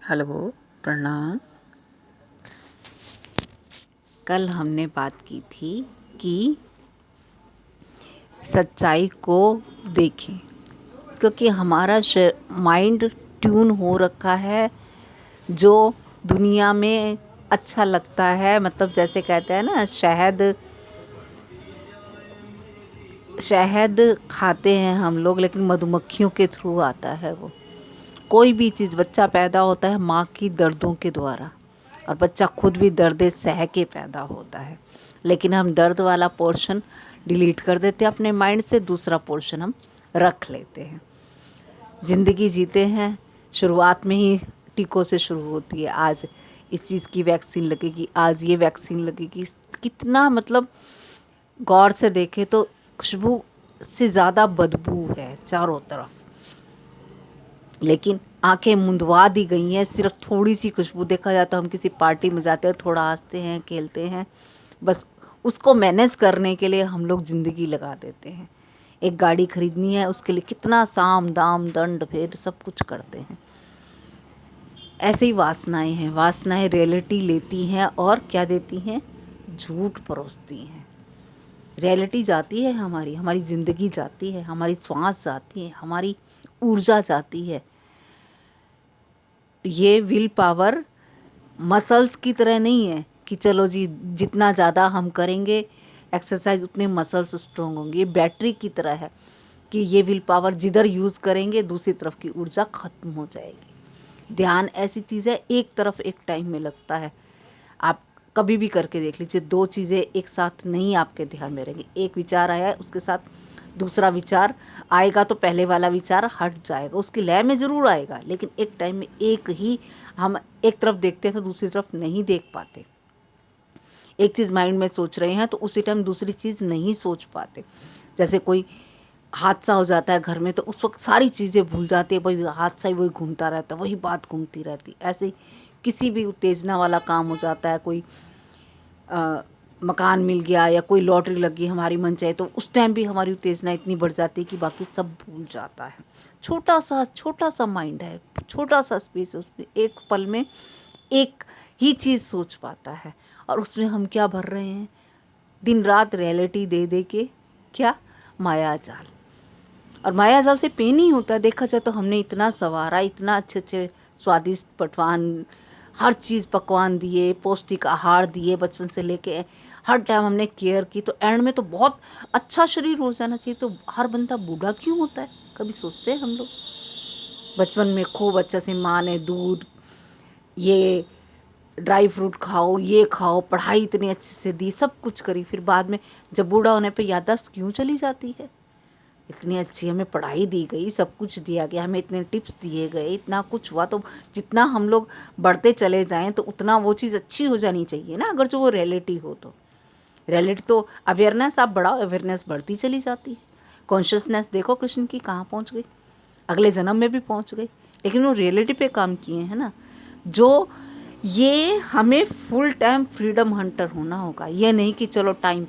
Hello, प्रणाम। कल हमने बात की थी कि सच्चाई को देखें, क्योंकि हमारा माइंड ट्यून हो रखा है जो दुनिया में अच्छा लगता है। मतलब जैसे कहते हैं ना, शहद खाते हैं हम लोग, लेकिन मधुमक्खियों के थ्रू आता है वो। कोई भी चीज़, बच्चा पैदा होता है माँ की दर्दों के द्वारा, और बच्चा खुद भी दर्द सह के पैदा होता है, लेकिन हम दर्द वाला पोर्शन डिलीट कर देते हैं अपने माइंड से, दूसरा पोर्शन हम रख लेते हैं। ज़िंदगी जीते हैं, शुरुआत में ही टीकों से शुरू होती है। आज इस चीज़ की वैक्सीन लगेगी, आज ये वैक्सीन लगेगी। कितना मतलब गौर से देखें तो खुशबू से ज़्यादा बदबू है चारों तरफ, लेकिन आंखें मुंदवा दी गई हैं सिर्फ थोड़ी सी खुशबू। देखा जाए तो हम किसी पार्टी में जाते हैं, थोड़ा हंसते हैं, खेलते हैं, बस उसको मैनेज करने के लिए हम लोग ज़िंदगी लगा देते हैं। एक गाड़ी खरीदनी है, उसके लिए कितना साम दाम दंड भेद सब कुछ करते हैं। ऐसे ही वासनाएं हैं। वासनाएं रियलिटी लेती हैं और क्या देती हैं? झूठ परोसती हैं। रियलिटी जाती है, हमारी ज़िंदगी जाती है, हमारी सांस जाती है, हमारी ऊर्जा जाती है। ये विल पावर मसल्स की तरह नहीं है कि चलो जी जितना ज़्यादा हम करेंगे एक्सरसाइज उतने मसल्स स्ट्रोंग होंगे। ये बैटरी की तरह है कि ये विल पावर जिधर यूज़ करेंगे दूसरी तरफ की ऊर्जा ख़त्म हो जाएगी। ध्यान ऐसी चीज़ है, एक तरफ एक टाइम में लगता है। आप कभी भी करके देख लीजिए, दो चीज़ें एक साथ नहीं आपके ध्यान में रहेंगी। एक विचार आया है, उसके साथ दूसरा विचार आएगा तो पहले वाला विचार हट जाएगा, उसकी लय में ज़रूर आएगा, लेकिन एक टाइम में एक ही हम एक तरफ देखते हैं तो दूसरी तरफ नहीं देख पाते। एक चीज़ माइंड में सोच रहे हैं तो उसी टाइम दूसरी चीज़ नहीं सोच पाते। जैसे कोई हादसा हो जाता है घर में तो उस वक्त सारी चीज़ें भूल जाती है, वही हादसा ही वही घूमता रहता है, वही बात घूमती रहती। ऐसे ही किसी भी उत्तेजना वाला काम हो जाता है, कोई मकान मिल गया या कोई लॉटरी लग गई हमारी मन चाहे, तो उस टाइम भी हमारी उत्तेजना इतनी बढ़ जाती है कि बाकी सब भूल जाता है। छोटा सा माइंड है, छोटा सा स्पेस है, उसमें एक पल में एक ही चीज़ सोच पाता है, और उसमें हम क्या भर रहे हैं? दिन रात रियलिटी दे दे के क्या माया जाल। और माया जाल से पेन ही होता है। देखा जाए तो हमने इतना सवारा, इतना अच्छे अच्छे स्वादिष्ट पकवान, हर चीज़ पकवान दिए, पौष्टिक आहार दिए, बचपन से लेके हर टाइम हमने केयर की, तो एंड में तो बहुत अच्छा शरीर हो जाना चाहिए। तो हर बंदा बूढ़ा क्यों होता है, कभी सोचते हैं हम लोग? बचपन में खूब अच्छा से माँ ने दूध, ये ड्राई फ्रूट खाओ, ये खाओ, पढ़ाई इतनी अच्छे से दी, सब कुछ करी, फिर बाद में जब बूढ़ा होने पे याददाश्त क्यों चली जाती है? इतनी अच्छी हमें पढ़ाई दी गई, सब कुछ दिया गया, हमें इतने टिप्स दिए गए, इतना कुछ हुआ, तो जितना हम लोग बढ़ते चले जाएं तो उतना वो चीज़ अच्छी हो जानी चाहिए ना, अगर जो वो रियलिटी हो तो। रियलिटी तो अवेयरनेस आप बढ़ाओ, अवेयरनेस बढ़ती चली जाती है। कॉन्शियसनेस देखो कृष्ण की कहाँ पहुँच गई, अगले जन्म में भी पहुँच गई, लेकिन वो रियलिटी पे काम किए हैं ना। जो ये हमें फुल टाइम फ्रीडम हंटर होना होगा, ये नहीं कि चलो टाइम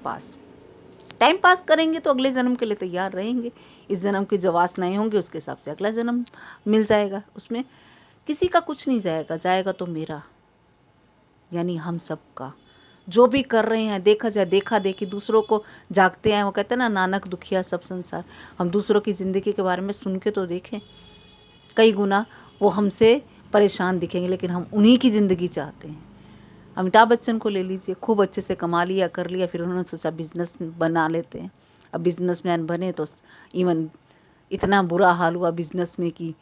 पास करेंगे तो अगले जन्म के लिए तैयार रहेंगे। इस जन्म की जो वासनाएं होंगी उसके हिसाब से अगला जन्म मिल जाएगा, उसमें किसी का कुछ नहीं जाएगा, जाएगा तो मेरा, यानी हम सब का। जो भी कर रहे हैं, देखा जाए देखा देखी, दूसरों को जागते हैं, वो कहते हैं ना, नानक दुखिया सब संसार। हम दूसरों की ज़िंदगी के बारे में सुन के तो देखें, कई गुना वो हमसे परेशान दिखेंगे, लेकिन हम उन्हीं की ज़िंदगी चाहते हैं। अमिताभ बच्चन को ले लीजिए, खूब अच्छे से कमा लिया, कर लिया, फिर उन्होंने सोचा बिज़नेस बना लेते हैं। अब बिज़नेसमैन बने तो इवन इतना बुरा हाल हुआ बिज़नेस में कि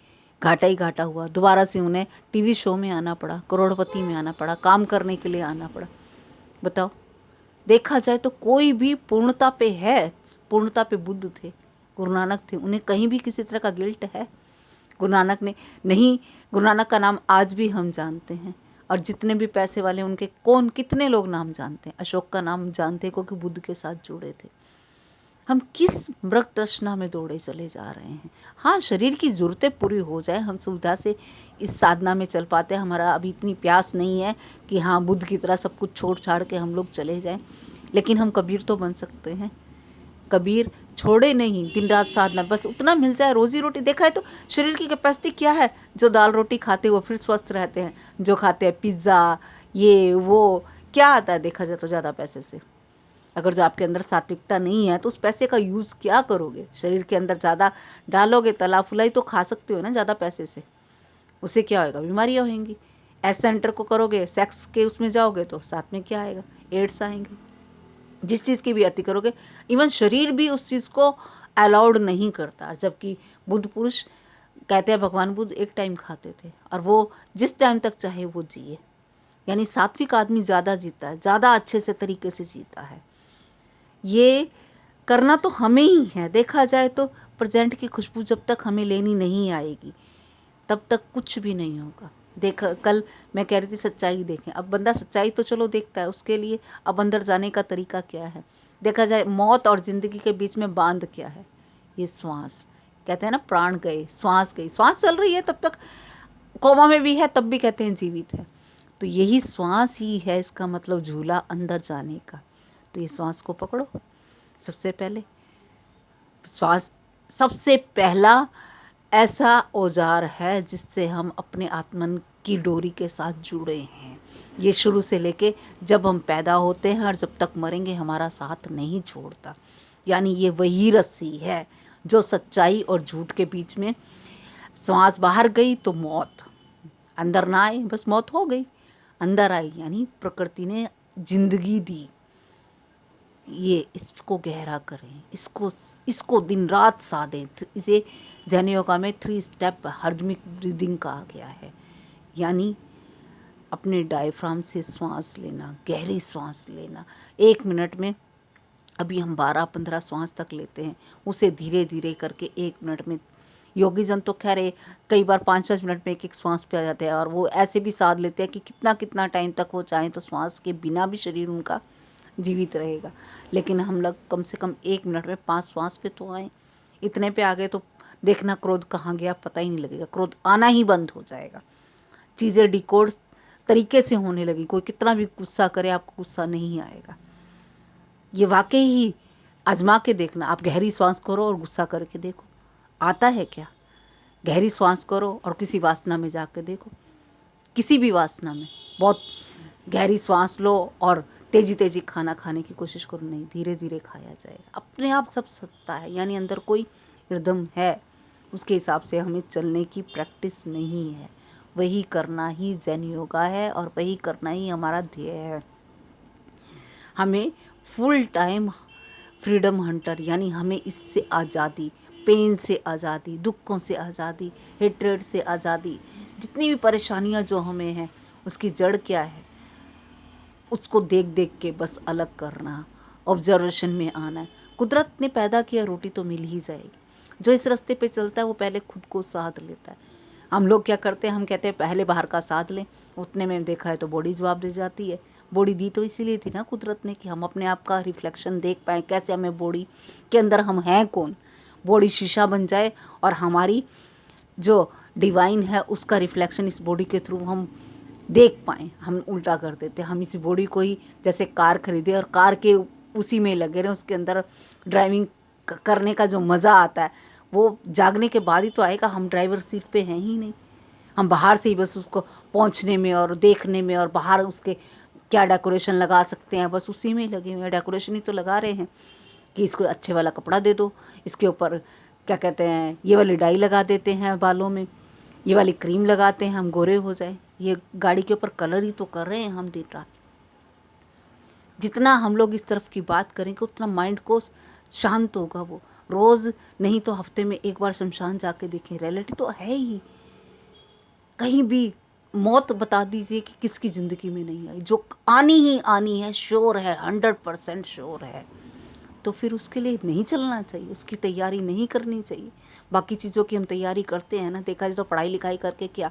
घाटा ही घाटा हुआ। दोबारा से उन्हें टीवी शो में आना पड़ा, करोड़पति में आना पड़ा, काम करने के लिए आना पड़ा। बताओ, देखा जाए तो कोई भी पूर्णता पे है, पूर्णता पे बुद्ध थे, गुरु नानक थे, उन्हें कहीं भी किसी तरह का गिल्ट है? गुरु नानक ने नहीं, गुरु नानक का नाम आज भी हम जानते हैं, और जितने भी पैसे वाले उनके कितने लोग नाम जानते हैं। अशोक का नाम जानते हैं क्योंकि बुद्ध के साथ जुड़े थे। हम किस मृग तृष्णा में दौड़े चले जा रहे हैं? हाँ, शरीर की ज़रूरतें पूरी हो जाए, हम सुविधा से इस साधना में चल पाते हैं। हमारा अभी इतनी प्यास नहीं है कि हाँ बुद्ध की तरह सब कुछ छोड़ छाड़ के हम लोग चले जाएं, लेकिन हम कबीर तो बन सकते हैं। कबीर छोड़े नहीं, दिन रात साधना, बस उतना मिल जाए रोजी रोटी। देखा है तो शरीर की कैपेसिटी क्या है, जो दाल रोटी खाते हैं वो फिर स्वस्थ रहते हैं, जो खाते हैं पिज़्ज़ा ये वो, क्या आता है देखा जाए तो ज़्यादा पैसे से। अगर जो आपके अंदर सात्विकता नहीं है तो उस पैसे का यूज़ क्या करोगे? शरीर के अंदर ज़्यादा डालोगे, तला फुलाई तो खा सकते हो ना ज़्यादा पैसे से, उससे क्या होएगा? बीमारियाँ होंगी। एस सेंटर को करोगे, सेक्स के उसमें जाओगे तो साथ में क्या आएगा? एड्स आएंगे। जिस चीज़ की भी अति करोगे, इवन शरीर भी उस चीज़ को अलाउड नहीं करता। जबकि बुद्ध पुरुष कहते हैं, भगवान बुद्ध एक टाइम खाते थे और वो जिस टाइम तक चाहे वो जिए। यानी सात्विक आदमी ज़्यादा जीता है, ज़्यादा अच्छे से तरीके से जीता है। ये करना तो हमें ही है। देखा जाए तो प्रेजेंट की खुशबू जब तक हमें लेनी नहीं आएगी तब तक कुछ भी नहीं होगा। कल मैं कह रही थी सच्चाई देखें। अब बंदा सच्चाई तो चलो देखता है, उसके लिए अब अंदर जाने का तरीका क्या है? देखा जाए मौत और ज़िंदगी के बीच में बांध क्या है? ये श्वास। कहते हैं ना प्राण गए, श्वास गई। श्वास चल रही है तब तक, कोमा में भी है तब भी कहते हैं जीवित है। तो यही श्वास ही है इसका मतलब झूला अंदर जाने का। तो ये श्वास को पकड़ो। सबसे पहले श्वास सबसे पहला ऐसा औजार है जिससे हम अपने आत्मन की डोरी के साथ जुड़े हैं। ये शुरू से लेके जब हम पैदा होते हैं और जब तक मरेंगे हमारा साथ नहीं छोड़ता। यानी ये वही रस्सी है जो सच्चाई और झूठ के बीच में, श्वास बाहर गई तो मौत, अंदर ना आए बस मौत हो गई, अंदर आई यानी प्रकृति ने जिंदगी दी। ये इसको गहरा करें, इसको दिन रात साधें। इसे जैन योगा में 3 स्टेप हार्मोनिक ब्रीदिंग कहा गया है। यानी अपने डायफ्राम से सांस लेना, गहरी सांस लेना। 1 मिनट में अभी हम 12-15 सांस तक लेते हैं, उसे धीरे धीरे करके 1 मिनट में। योगी जन तो खैर कई बार 5-5 मिनट में एक सांस पे आ जाते हैं और वो ऐसे भी साध लेते हैं कि कितना टाइम तक वो चाहें तो सांस के बिना भी शरीर उनका जीवित रहेगा। लेकिन हम लोग कम से कम 1 मिनट में 5 श्वास पे तो आए। इतने पे आ गए तो देखना क्रोध कहाँ गया पता ही नहीं लगेगा, क्रोध आना ही बंद हो जाएगा। चीज़ें डिकोड तरीके से होने लगी। कोई कितना भी गुस्सा करे आपको गुस्सा नहीं आएगा। ये वाकई ही आजमा के देखना। आप गहरी सांस करो और गुस्सा करके देखो आता है क्या। गहरी सांस करो और किसी वासना में जाकर देखो, किसी भी वासना में बहुत गहरी सांस लो और तेजी तेजी खाना खाने की कोशिश करो, नहीं धीरे धीरे खाया जाएगा। अपने आप सब सत्ता है, यानी अंदर कोई रिदम है, उसके हिसाब से हमें चलने की प्रैक्टिस नहीं है। वही करना ही जैन योगा है और वही करना ही हमारा ध्येय है। हमें फुल टाइम फ्रीडम हंटर, यानी हमें इससे आज़ादी, पेन से आज़ादी, दुखों से आज़ादी, हेट्रेड से आज़ादी, जितनी भी परेशानियां जो हमें हैं उसकी जड़ क्या है, उसको देख देख के बस अलग करना, ऑब्जर्वेशन में आना है। कुदरत ने पैदा किया, रोटी तो मिल ही जाएगी। जो इस रास्ते पे चलता है वो पहले खुद को साध लेता है। हम लोग क्या करते हैं, हम कहते हैं पहले बाहर का साध लें, उतने में देखा है तो बॉडी जवाब दे जाती है। बॉडी दी तो इसीलिए थी ना कुदरत ने कि हम अपने आप का रिफ्लेक्शन देख पाएँ, कैसे हमें बॉडी के अंदर हम हैं कौन, बॉडी शीशा बन जाए और हमारी जो डिवाइन है उसका रिफ्लेक्शन इस बॉडी के थ्रू हम देख पाएँ। हम उल्टा कर देते हैं, हम इस बॉडी को ही जैसे कार खरीदे और कार के उसी में लगे रहे, उसके अंदर ड्राइविंग करने का जो मज़ा आता है वो जागने के बाद ही तो आएगा। हम ड्राइवर सीट पे हैं ही नहीं, हम बाहर से ही बस उसको पहुंचने में और देखने में और बाहर उसके क्या डेकोरेशन लगा सकते हैं बस उसी में लगे हुए हैं। डेकोरेशन ही तो लगा रहे हैं कि इसको अच्छे वाला कपड़ा दे दो, इसके ऊपर क्या कहते हैं ये वाली डाई लगा देते हैं बालों में, ये वाली क्रीम लगाते हैं हम गोरे हो जाए। ये गाड़ी के ऊपर कलर ही तो कर रहे हैं हम दिन रात। जितना हम लोग इस तरफ की बात करेंगे उतना माइंड को शांत होगा। वो रोज़ नहीं तो हफ्ते में एक बार शमशान जाके देखें। रियलिटी तो है ही, कहीं भी मौत बता दीजिए कि किसकी ज़िंदगी में नहीं आई, जो आनी ही आनी है, श्योर है, 100% श्योर है, तो फिर उसके लिए नहीं चलना चाहिए, उसकी तैयारी नहीं करनी चाहिए। बाकी चीज़ों की हम तैयारी करते हैं ना, देखा जाए तो पढ़ाई लिखाई करके क्या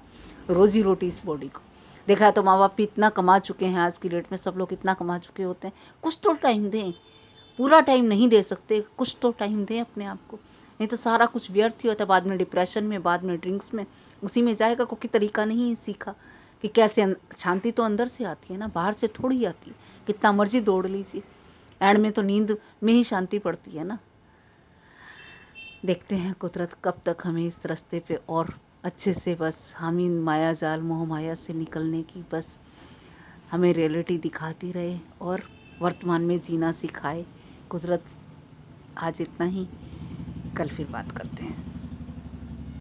रोज़ी रोटी इस बॉडी को। देखा है तो माँ बाप भी इतना कमा चुके हैं, आज की डेट में सब लोग इतना कमा चुके होते हैं। कुछ तो टाइम दें, पूरा टाइम नहीं दे सकते, कुछ तो टाइम दें अपने आप को, नहीं तो सारा कुछ व्यर्थ ही होता है। बाद में डिप्रेशन में, बाद में ड्रिंक्स में, उसी में जाएगा। क्योंकि तरीका नहीं सीखा कि कैसे शांति तो अंदर से आती है ना, बाहर से थोड़ी आती है। कितना मर्जी दौड़ लीजिए, एंड में तो नींद में ही शांति पड़ती है ना। देखते हैं कुदरत कब तक हमें इस रास्ते पे और अच्छे से, बस हम इन माया जाल मोह माया से निकलने की बस हमें रियलिटी दिखाती रहे और वर्तमान में जीना सिखाए कुदरत। आज इतना ही, कल फिर बात करते हैं।